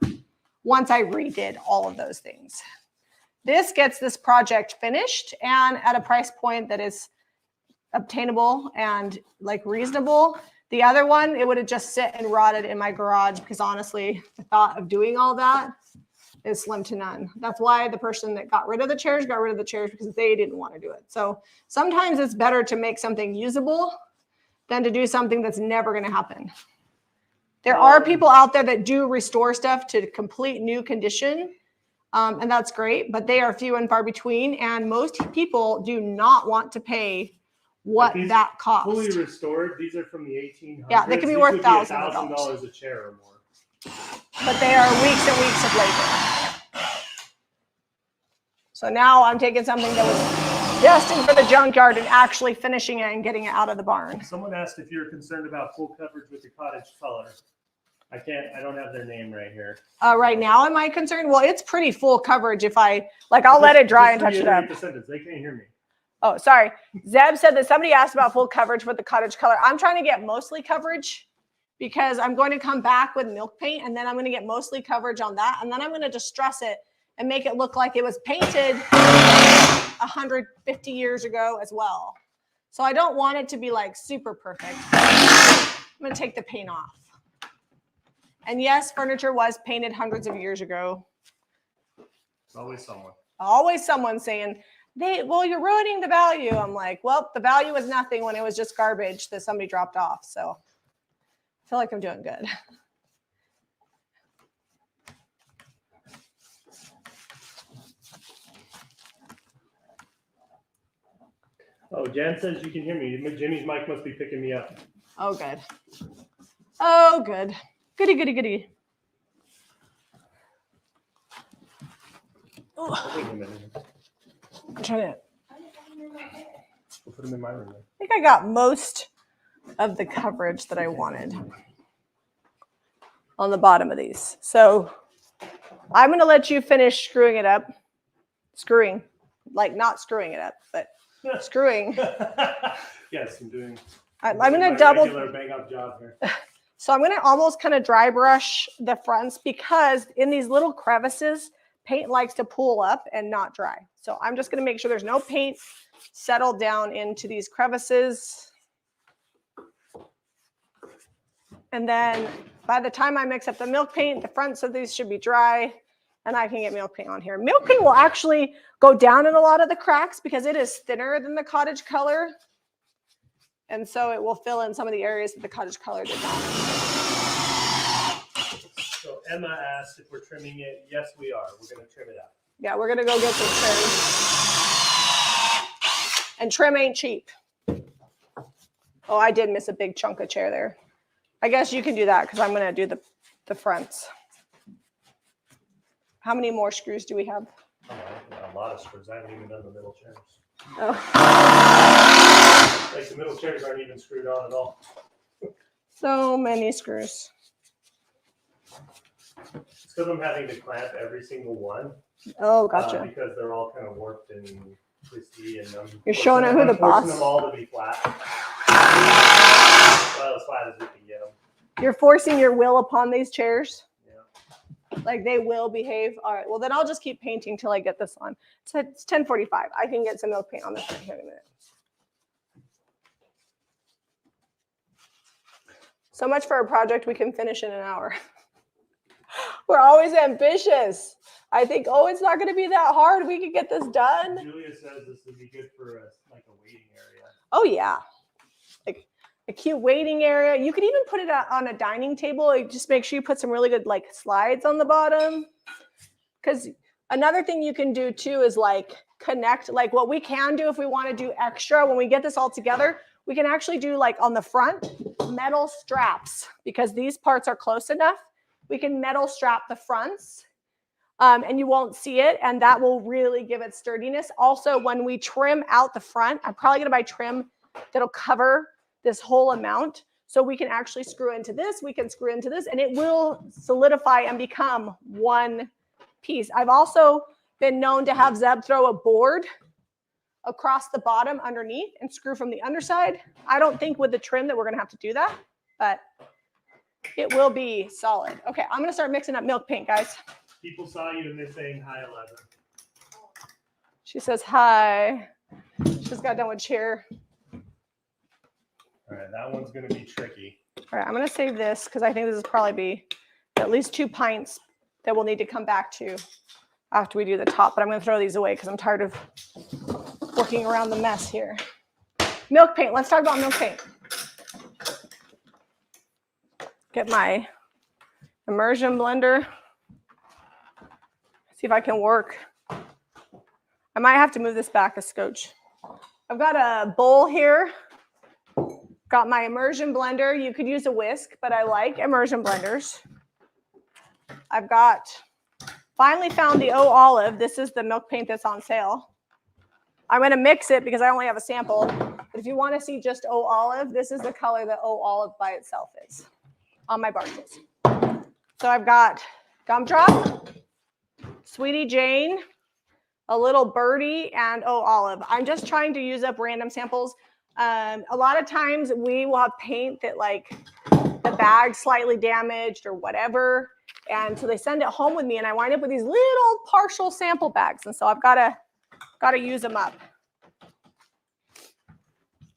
once I redid all of those things. This gets this project finished and at a price point that is obtainable and like reasonable. The other one, it would have just sit and rotted in my garage because honestly, the thought of doing all that is slim to none. That's why the person that got rid of the chairs because they didn't want to do it. So sometimes it's better to make something usable than to do something that's never going to happen. There are people out there that do restore stuff to complete new condition. And that's great, but they are few and far between. And most people do not want to pay what that costs. Fully restored, these are from the 1800s. Yeah, they can be worth thousands of dollars a chair or more. But they are weeks and weeks of labor. So now I'm taking something that was destined for the junkyard and actually finishing it and getting it out of the barn. Someone asked if you're concerned about full coverage with your cottage color. I don't have their name right here. Right now, am I concerned? Well, it's pretty full coverage. If I'll let it dry and touch it up. They can't hear me. Oh, sorry. Zeb said that somebody asked about full coverage with the cottage color. I'm trying to get mostly coverage because I'm going to come back with milk paint and then I'm going to get mostly coverage on that. And then I'm going to distress it and make it look like it was painted 150 years ago as well. So I don't want it to be like super perfect. I'm going to take the paint off. And yes, furniture was painted hundreds of years ago. It's always someone. Always someone saying, well, you're ruining the value. I'm like, well, the value was nothing when it was just garbage that somebody dropped off. So I feel like I'm doing good. Oh, Jan says you can hear me. Jimmy's mic must be picking me up. Oh, good. Oh, good. Goody, goody, goody. I'm trying to. We'll put them in my room. I think I got most of the coverage that I wanted on the bottom of these. So I'm going to let you finish screwing it up. Screwing, like not screwing it up, but screwing. Yes, I'm doing. I'm going to double. Bang up job here. So I'm going to almost kind of dry brush the fronts because in these little crevices, paint likes to pool up and not dry. So I'm just going to make sure there's no paint settled down into these crevices. And then by the time I mix up the milk paint, the fronts of these should be dry and I can get milk paint on here. Milk paint will actually go down in a lot of the cracks because it is thinner than the cottage color. And so it will fill in some of the areas that the cottage color did not. So Emma asked if we're trimming it. Yes, we are. We're going to trim it out. Yeah, we're going to go get some trim. And trim ain't cheap. Oh, I did miss a big chunk of chair there. I guess you can do that because I'm going to do the fronts. How many more screws do we have? Oh, a lot of screws. I haven't even done the middle chairs. Oh. Like the middle chairs aren't even screwed on at all. So many screws. It's because I'm having to clamp every single one. Oh, gotcha. Because they're all kind of warped and twisty, and you're showing it who the boss. Forcing them all to be flat. Well, as flat as we can get them. You're forcing your will upon these chairs. Yeah. Like they will behave. All right. Well, then I'll just keep painting till I get this on. So it's 10:45. I can get some milk paint on this here in a minute. So much for a project we can finish in an hour. We're always ambitious. I think, oh, it's not going to be that hard. We can get this done. Julia says this would be good for like a waiting area. Oh, yeah. Like a cute waiting area. You could even put it on a dining table. Like, just make sure you put some really good like slides on the bottom. Because another thing you can do too is like connect, like what we can do if we want to do extra when we get this all together, we can actually do like on the front metal straps because these parts are close enough. We can metal strap the fronts and you won't see it. And that will really give it sturdiness. Also, when we trim out the front, I'm probably going to buy trim that'll cover this whole amount. So we can actually screw into this. We can screw into this and it will solidify and become one piece. I've also been known to have Zeb throw a board across the bottom underneath and screw from the underside. I don't think with the trim that we're going to have to do that, but it will be solid. Okay, I'm going to start mixing up milk paint, guys. People saw you and they're saying hi, 11. She says hi. She just got done with chair. All right, that one's going to be tricky. All right, I'm going to save this because I think this is probably be at least 2 pints that we'll need to come back to after we do the top. But I'm going to throw these away because I'm tired of working around the mess here. Milk paint. Let's talk about milk paint. Get my immersion blender. See if I can work. I might have to move this back a scotch. I've got a bowl here. Got my immersion blender. You could use a whisk, but I like immersion blenders. I've got, finally found the O Olive. This is the milk paint that's on sale. I'm going to mix it because I only have a sample. But if you want to see just O Olive, this is the color that O Olive by itself is on my barges. So I've got Gumdrop, Sweetie Jane, a little birdie, and olive. I'm just trying to use up random samples. A lot of times we will have paint that like the bag's slightly damaged or whatever. And so they send it home with me and I wind up with these little partial sample bags. And so I've got to use them up.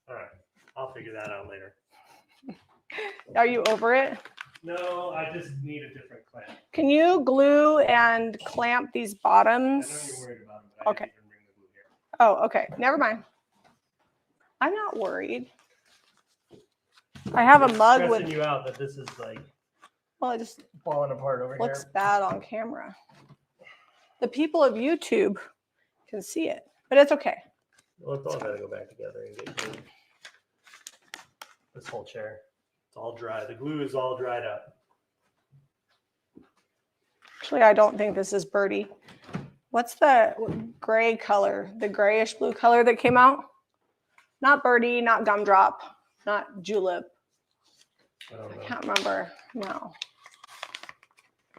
All right. I'll figure that out later. Are you over it? No, I just need a different clamp. Can you glue and clamp these bottoms? I know you're worried about them, but okay. I didn't even bring the glue here. Oh, okay. Never mind. I'm not worried. I have a mug with you out that this is like well, it just falling apart over looks here. bad on camera. The people of YouTube can see it, but it's okay. Well, it's all got to go back together and get glued. This whole chair, it's all dry. The glue is all dried up. Actually, I don't think this is birdie. What's the gray color, the grayish blue color that came out? Not birdie, not gumdrop, not julep. I can't remember. No.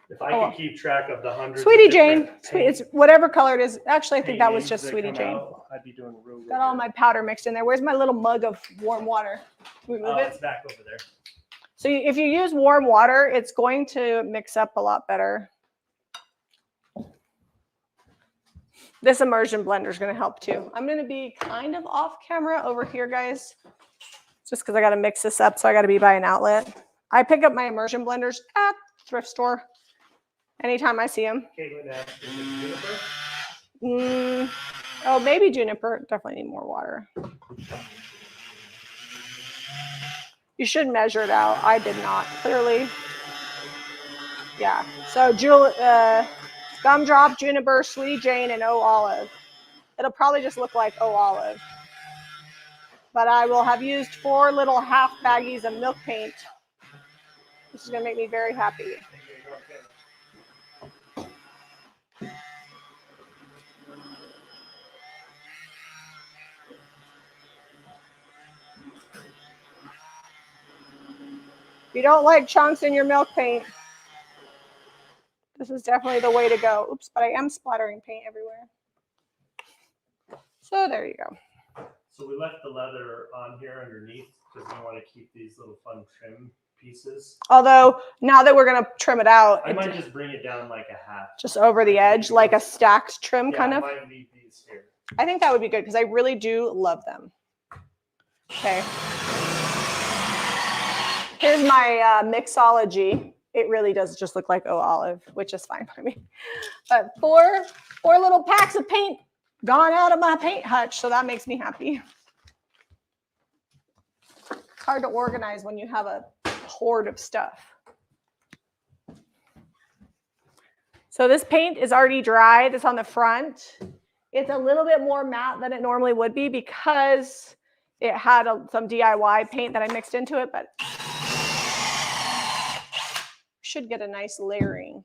If I could keep track of the hundreds. Sweetie Jane. It's whatever color it is. Actually, I think that was just Sweetie Jane. I'd be doing real good. Got all my powder mixed in there. Where's my little mug of warm water? Can we move it? It's back over there. So if you use warm water, it's going to mix up a lot better. This immersion blender is going to help too. I'm going to be kind of off camera over here, guys, just because I got to mix this up. So I got to be by an outlet. I pick up my immersion blenders at the thrift store anytime I see them. Oh, maybe juniper. Definitely need more water. You should measure it out. I did not, clearly. Yeah. So gumdrop, juniper, Sweetie Jane, and olive. It'll probably just look like olive. But I will have used 4 little half baggies of milk paint. This is going to make me very happy. If you don't like chunks in your milk paint, this is definitely the way to go. Oops, but I am splattering paint everywhere. So there you go. So we left the leather on here underneath because we want to keep these little fun trim pieces. Although now that we're going to trim it out, I might just bring it down like a half. Just over the edge, like a stacked trim kind of. I might leave these here. I think that would be good because I really do love them. Okay. Here's my mixology. It really does just look like olive, which is fine for me. But four little packs of paint gone out of my paint hutch, so that makes me happy. It's hard to organize when you have a hoard of stuff. So this paint is already dried. It's on the front. It's a little bit more matte than it normally would be because it had some DIY paint that I mixed into it, but should get a nice layering.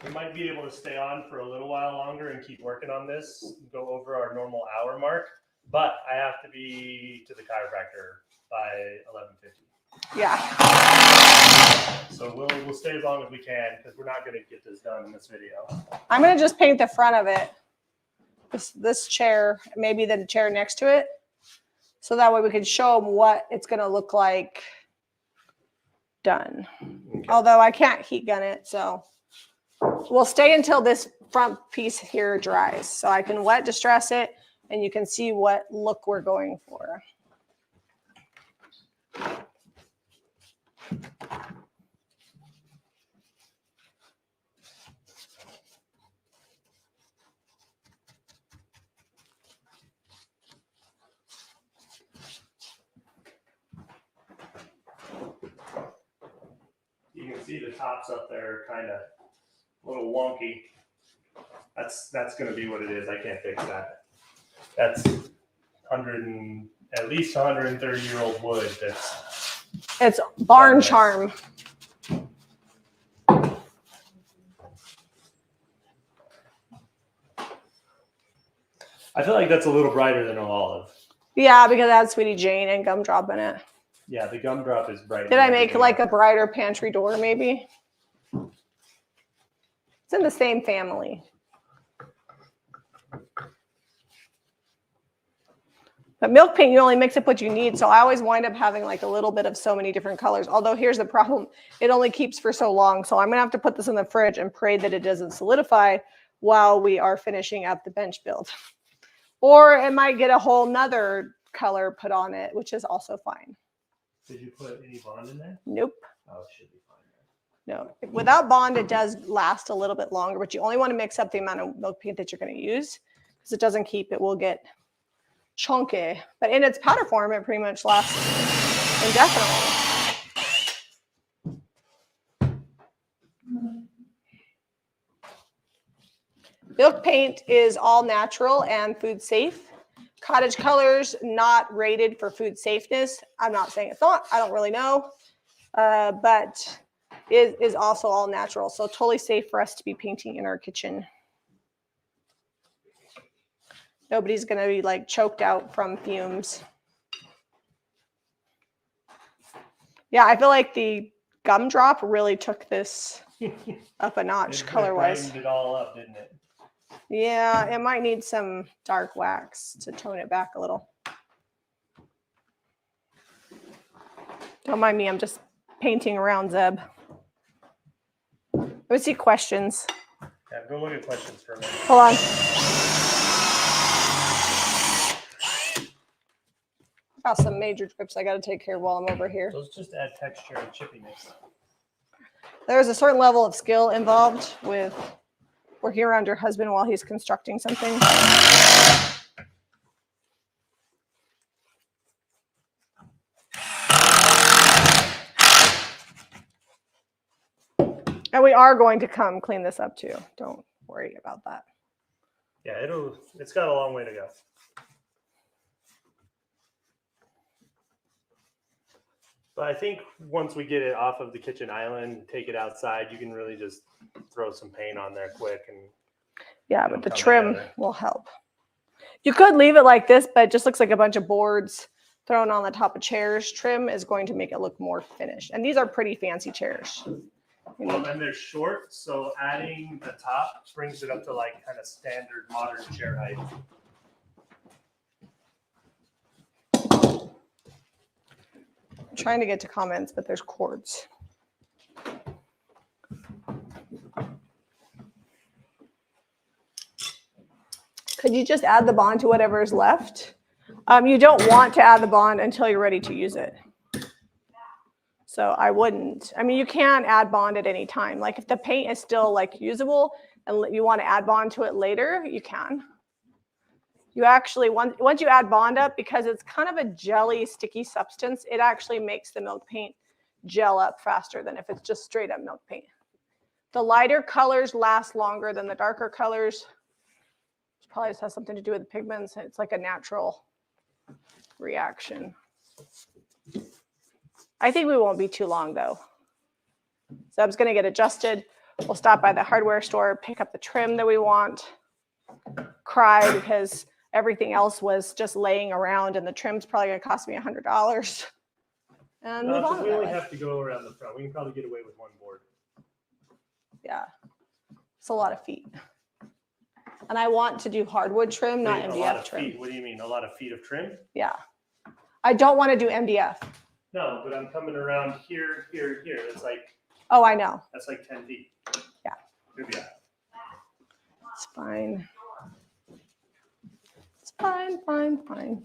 We might be able to stay on for a little while longer and keep working on this, go over our normal hour mark, but I have to be to the chiropractor by 11:50. Yeah. So we'll stay as long as we can because we're not going to get this done in this video. I'm going to just paint the front of it. This chair, maybe the chair next to it. So that way we can show them what it's going to look like done. Okay. Although I can't heat gun it, so we'll stay until this front piece here dries. So I can wet distress it and you can see what look we're going for. You can see the tops up there are kind of a little wonky. That's going to be what it is. I can't fix that. That's at least 130-year-old wood. It's barn charm. I feel like that's a little brighter than olive. Yeah, because it has Sweetie Jane and gumdrop in it. Yeah, the gumdrop is bright. Did I make like a brighter pantry door maybe? It's in the same family. But milk paint, you only mix up what you need. So I always wind up having like a little bit of so many different colors. Although here's the problem. It only keeps for so long. So I'm going to have to put this in the fridge and pray that it doesn't solidify while we are finishing up the bench build. Or it might get a whole nother color put on it, which is also fine. Did you put any bond in there? Nope. Oh, it should be fine. No. Without bond, it does last a little bit longer, but you only want to mix up the amount of milk paint that you're going to use because it doesn't keep, it will get chunky. But in its powder form, it pretty much lasts indefinitely. Milk paint is all natural and food safe. Cottage colors, not rated for food safeness. I'm not saying it's not. I don't really know. But it is also all natural. So totally safe for us to be painting in our kitchen. Nobody's going to be like choked out from fumes. Yeah, I feel like the gumdrop really took this up a notch color-wise. It brightened it all up, didn't it? Yeah, it might need some dark wax to tone it back a little. Don't mind me, I'm just painting around Zeb. Let me see questions. Yeah, go look at questions for a minute. Hold on. Got some major drips I got to take care of while I'm over here. Those just add texture and chippiness. There's a certain level of skill involved with working around your husband while he's constructing something. And we are going to come clean this up too. Don't worry about that. Yeah, it's got a long way to go. But I think once we get it off of the kitchen island, take it outside, you can really just throw some paint on there quick. And yeah, but the trim will help. You could leave it like this, but it just looks like a bunch of boards thrown on the top of chairs. Trim is going to make it look more finished. And these are pretty fancy chairs. Well, and they're short, so adding the top brings it up to like kind of standard modern chair height. I'm trying to get to comments, but there's cords. Could you just add the bond to whatever is left? You don't want to add the bond until you're ready to use it. So I wouldn't. I mean, you can add bond at any time. Like if the paint is still like usable and you want to add bond to it later, you can. You actually, once you add bond up, because it's kind of a jelly, sticky substance, it actually makes the milk paint gel up faster than if it's just straight up milk paint. The lighter colors last longer than the darker colors. It probably just has something to do with the pigments. It's like a natural reaction. I think we won't be too long though. Zeb's going to get adjusted. We'll stop by the hardware store, pick up the trim that we want, cry because everything else was just laying around and the trim's probably going to cost me $100. And move on. We only have to go around the front. We can probably get away with one board. Yeah, it's a lot of feet. And I want to do hardwood trim, not MDF trim. Feet. What do you mean? A lot of feet of trim? Yeah. I don't want to do MDF. No, but I'm coming around here, here, here. That's like. Oh, I know. That's like 10 feet. Yeah. Yeah. It's fine. It's fine, fine, fine.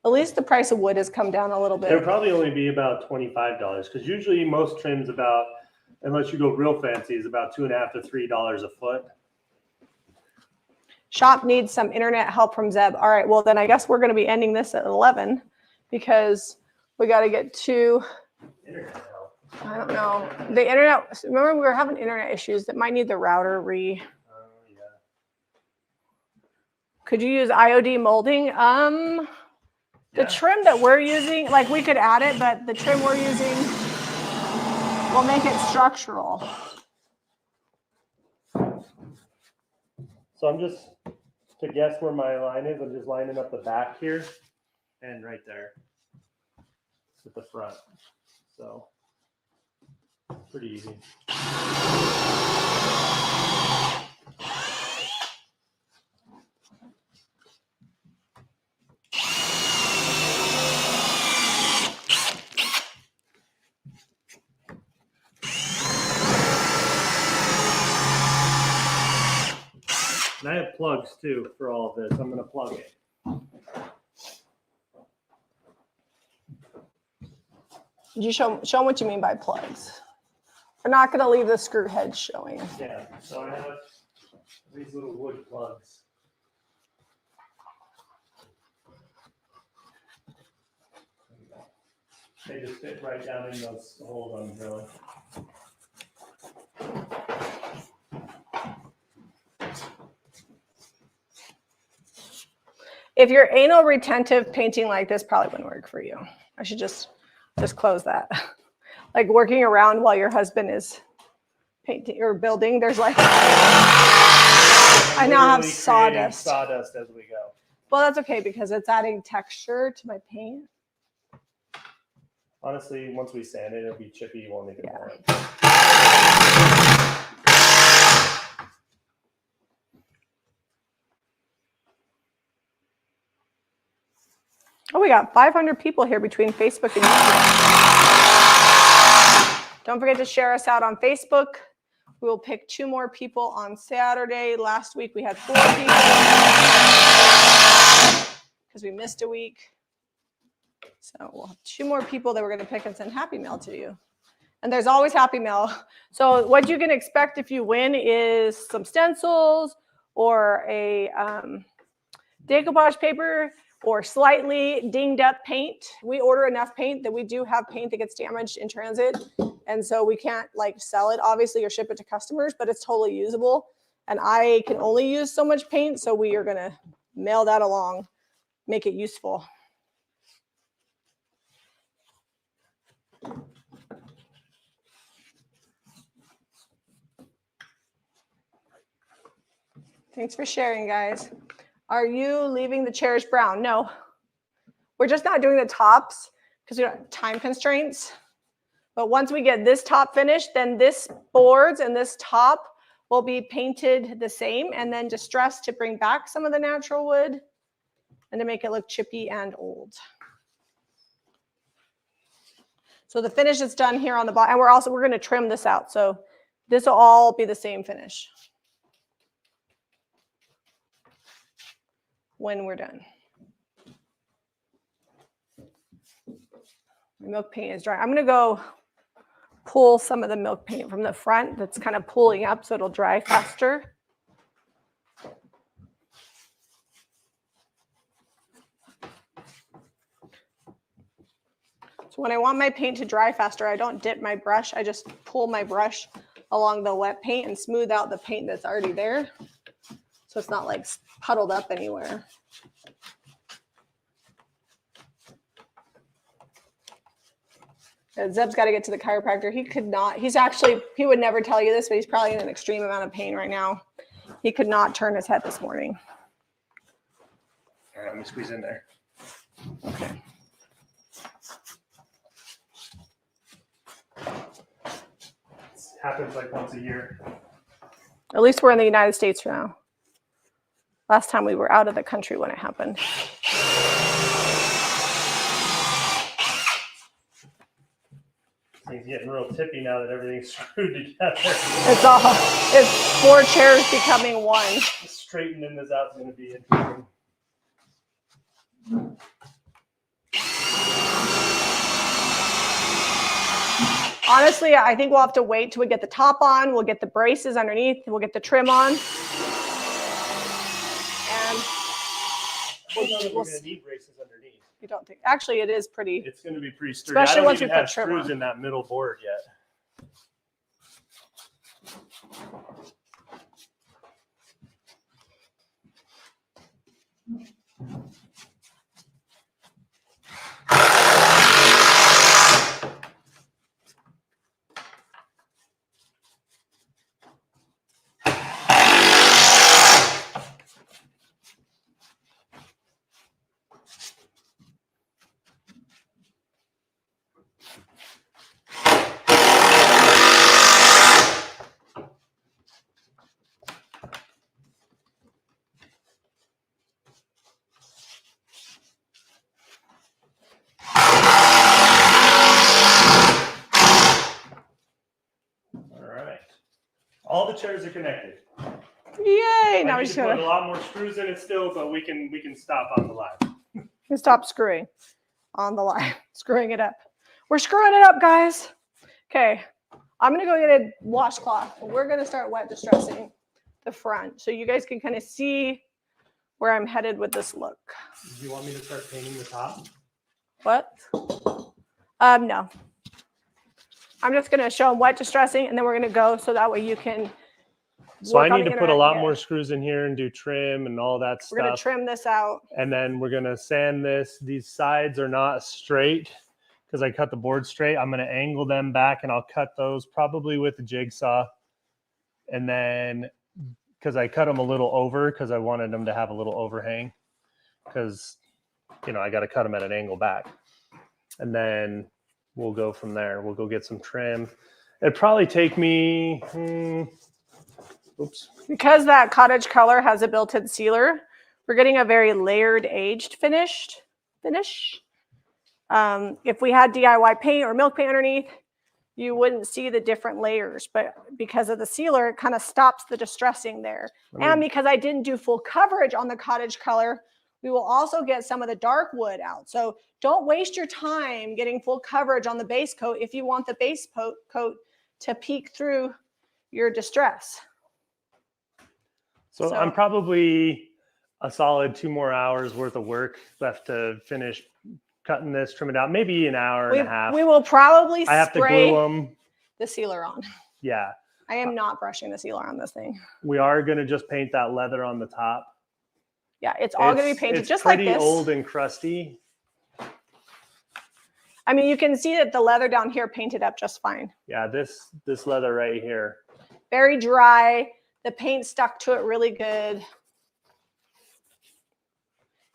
At least the price of wood has come down a little bit. It'll probably only be about $25 because usually most trims about, unless you go real fancy, is about $2.50 to $3 a foot. Shop needs some internet help from Zeb. All right, well then I guess we're going to be ending this at 11 because we got to get to. Internet help. I don't know. The internet. Remember, we were having internet issues that might need the router re. Yeah. Could you use IOD molding? The trim that we're using, like we could add it, but the trim we're using will make it structural. So I'm just to guess where my line is, I'm just lining up the back here and right there. It's at the front. So pretty easy. And I have plugs too for all of this. I'm going to plug it. You show them what you mean by plugs. We're not going to leave the screw head showing. Yeah, so I have these little wood plugs. They just fit right down in those holes I'm drilling. If you're anal retentive, painting like this probably wouldn't work for you. I should just close that. Like working around while your husband is painting or building, there's like, I now have sawdust. Sawdust as we go. Well, that's okay because it's adding texture to my paint. Honestly, once we sand it, it'll be chippy. You won't need it more. Oh, we got 500 people here between Facebook and YouTube. Don't forget to share us out on Facebook. We will pick 2 more people on Saturday. Last week we had 4 people because we missed a week. So we'll have 2 more people that we're going to pick and send Happy Mail to you. And there's always Happy Mail. So what you can expect if you win is some stencils or a decoupage paper or slightly dinged up paint. We order enough paint that we do have paint that gets damaged in transit. And so we can't like sell it, obviously, or ship it to customers, but it's totally usable. And I can only use so much paint. So we are going to mail that along, make it useful. Thanks for sharing, guys. Are you leaving the chairs brown? No. We're just not doing the tops because we don't have time constraints. But once we get this top finished, then this boards and this top will be painted the same and then distressed to bring back some of the natural wood and to make it look chippy and old. So the finish is done here on the bottom. And we're going to trim this out. So this will all be the same finish when we're done. My milk paint is dry. I'm going to go pull some of the milk paint from the front that's kind of pooling up so it'll dry faster. So when I want my paint to dry faster, I don't dip my brush. I just pull my brush along the wet paint and smooth out the paint that's already there. So it's not like puddled up anywhere. Zeb's got to get to the chiropractor. He would never tell you this, but he's probably in an extreme amount of pain right now. He could not turn his head this morning. All right, let me squeeze in there. Okay. It happens like once a year. At least we're in the United States now. Last time we were out of the country when it happened. Things getting real tippy now that everything's screwed together. It's 4 chairs becoming 1. Straightening this out is going to be interesting. Honestly, I think we'll have to wait till we get the top on. We'll get the braces underneath. We'll get the trim on. And we're going to need braces underneath. You don't think? Actually, it is pretty. It's going to be pretty sturdy. Especially once we put trim screws on. in that middle board yet. the chairs are connected. Yay! I Now we need just to put gotta a lot more screws in it still, but we can stop on the live. stop screwing on the line, screwing it up. We're screwing it up, guys. Okay, I'm gonna go get a washcloth. We're gonna start wet distressing the front, so you guys can kind of see where I'm headed with this look. Do you want me to start painting the top? What? No. I'm just gonna show them wet distressing, and then we're gonna go so that way you can. So I need to put a lot more screws in here and do trim and all that stuff. We're gonna trim this out. And then we're gonna sand this. These sides are not straight because I cut the board straight. I'm gonna angle them back and I'll cut those probably with a jigsaw. And then, because I cut them a little over because I wanted them to have a little overhang because, you know, I got to cut them at an angle back. And then we'll go from there. We'll go get some trim. It'd probably take me, oops. Because that cottage color has a built-in sealer, we're getting a very layered aged finish. If we had DIY paint or milk paint underneath, you wouldn't see the different layers, but because of the sealer, it kind of stops the distressing there. And because I didn't do full coverage on the cottage color, we will also get some of the dark wood out. So don't waste your time getting full coverage on the base coat if you want the base coat to peek through your distress. So I'm probably a solid 2 more hours worth of work left to finish cutting this, trim it out, maybe an hour and a half. We will probably I have to glue them. The sealer on. Yeah. I am not brushing the sealer on this thing. We are going to just paint that leather on the top. Yeah, it's all going to be painted just like this. It's pretty old and crusty. I mean, you can see that the leather down here painted up just fine. Yeah, this leather right here. Very dry. The paint stuck to it really good.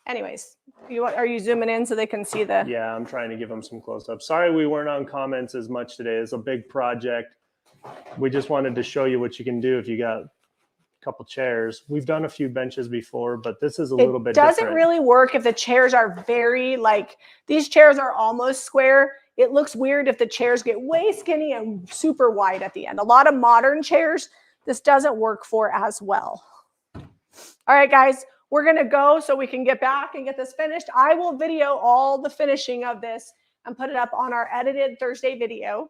Anyways, are you zooming in so they can see the... Yeah, I'm trying to give them some close-up. Sorry we weren't on comments as much today. It's a big project. We just wanted to show you what you can do if you got a couple chairs. We've done a few benches before, but this is a little bit different. It doesn't really work if the chairs are very, like, these chairs are almost square. It looks weird if the chairs get way skinny and super wide at the end. A lot of modern chairs, this doesn't work for as well. All right, guys. We're going to go so we can get back and get this finished. I will video all the finishing of this and put it up on our edited Thursday video.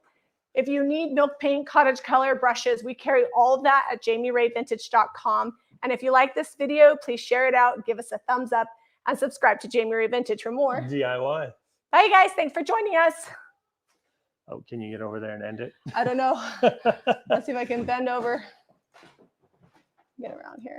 If you need milk paint, cottage color, brushes, we carry all of that at JamieRayVintage.com. And if you like this video, please share it out, give us a thumbs up, and subscribe to Jamie Ray Vintage for more DIY. Bye, guys. Thanks for joining us. Oh, can you get over there and end it? I don't know. Let's see if I can bend over. Get around here.